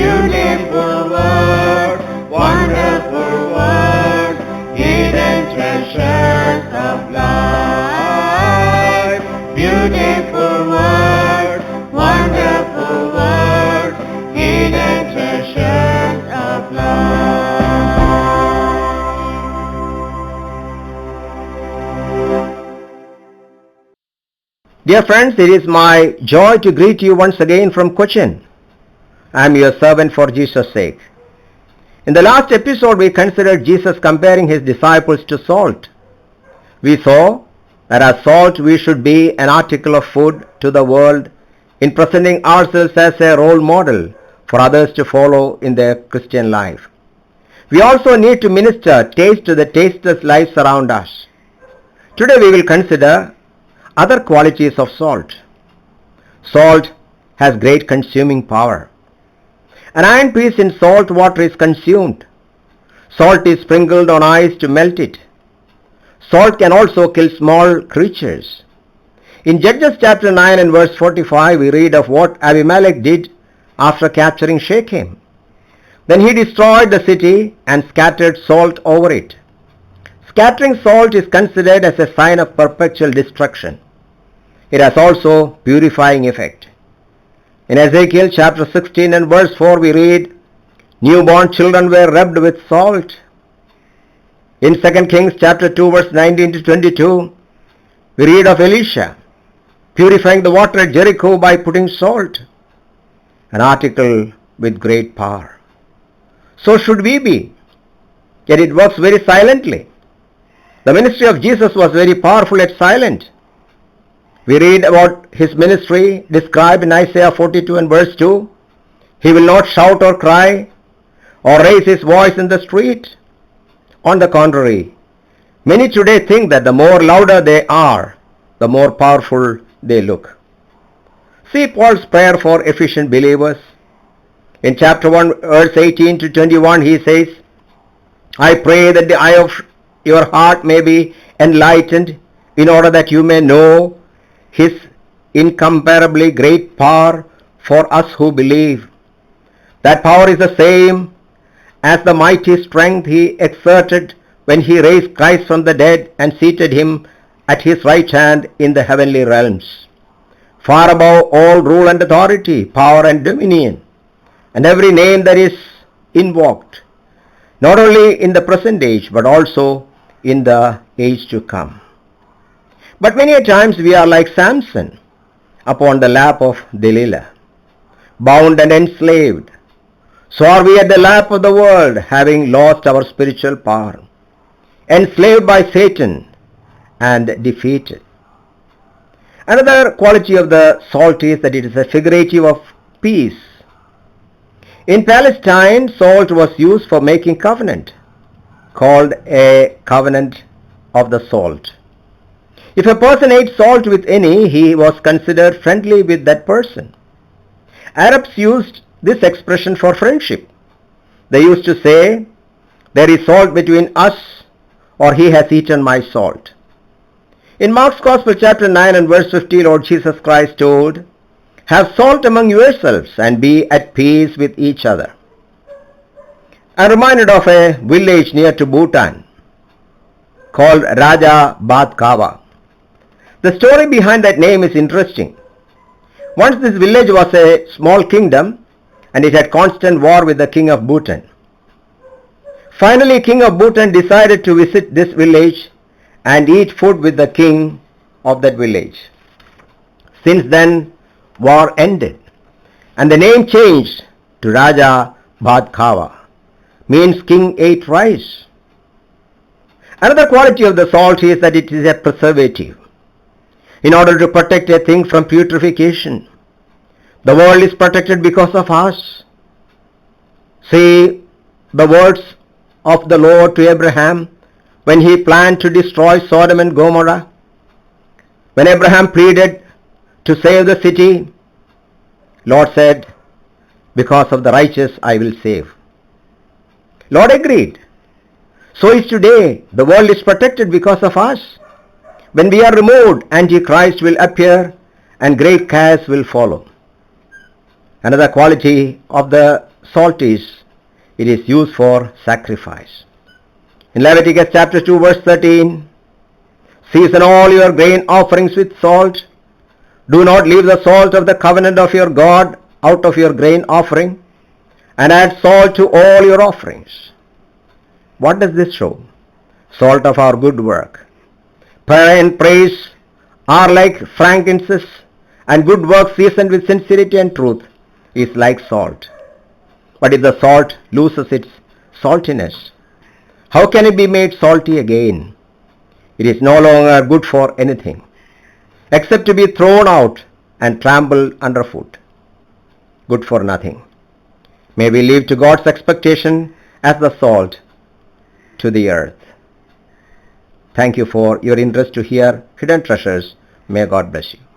Beautiful word, wonderful word, hidden treasures of life. Beautiful word, wonderful word, hidden treasures of life. Dear friends, it is my joy to greet you once again from Cochin. I am your servant for Jesus' sake. In the last episode, we considered Jesus comparing his disciples to salt. We saw that as salt we should be an article of food to the world in presenting ourselves as a role model for others to follow in their Christian life. We also need to minister taste to the tasteless lives around us. Today we will consider other qualities of salt. Salt has great consuming power. An iron piece in salt water is consumed. Salt is sprinkled on ice to melt it. Salt can also kill small creatures. In Judges chapter 9 and verse 45, we read of what Abimelech did after capturing Shechem. Then he destroyed the city and scattered salt over it. Scattering salt is considered as a sign of perpetual destruction. It has also purifying effect. In Ezekiel chapter 16 and verse 4 we read, newborn children were rubbed with salt. In 2 Kings chapter 2 verse 19 to 22 we read of Elisha purifying the water at Jericho by putting salt, an article with great power. So should we be, yet it works very silently. The ministry of Jesus was very powerful yet silent. We read about his ministry described in Isaiah 42 and verse 2. He will not shout or cry or raise his voice in the street. On the contrary, many today think that the more louder they are, the more powerful they look. See Paul's prayer for efficient believers. In chapter 1 verse 18 to 21 he says, I pray that the eye of your heart may be enlightened in order that you may know his incomparably great power for us who believe. That power is the same as the mighty strength he exerted when he raised Christ from the dead and seated him at his right hand in the heavenly realms, far above all rule and authority, power and dominion, and every name that is invoked, not only in the present age but also in the age to come. But many a times we are like Samson upon the lap of Delilah, bound and enslaved. So are we at the lap of the world, having lost our spiritual power, enslaved by Satan and defeated. Another quality of the salt is that it is a figurative of peace. In Palestine, salt was used for making covenant, called a covenant of the salt. If a person ate salt with any, he was considered friendly with that person. Arabs used this expression for friendship. They used to say, there is salt between us, or he has eaten my salt. In Mark's Gospel chapter 9 and verse 50, Lord Jesus Christ told, have salt among yourselves and be at peace with each other. I am reminded of a village near to Bhutan called Raja Bhat Kawa. The story behind that name is interesting. Once this village was a small kingdom and it had constant war with the king of Bhutan. Finally, king of Bhutan decided to visit this village and eat food with the king of that village. Since then, war ended and the name changed to Raja Bhat Kawa, means king ate rice. Another quality of the salt is that it is a preservative. In order to protect a thing from putrefaction, the world is protected because of us. See the words of the Lord to Abraham when he planned to destroy Sodom and Gomorrah. When Abraham pleaded to save the city, Lord said, because of the righteous I will save. Lord agreed. So is today. The world is protected because of us. When we are removed, Antichrist will appear and great chaos will follow. Another quality of the salt is, it is used for sacrifice. In Leviticus chapter 2 verse 13, season all your grain offerings with salt. Do not leave the salt of the covenant of your God out of your grain offering, and add salt to all your offerings. What does this show? Salt of our good work. Prayer and praise are like frankincense, and good work seasoned with sincerity and truth is like salt. But if the salt loses its saltiness, how can it be made salty again? It is no longer good for anything, except to be thrown out and trampled underfoot. Good for nothing. May we live to God's expectation as the salt to the earth. Thank you for your interest to hear Hidden Treasures. May God bless you.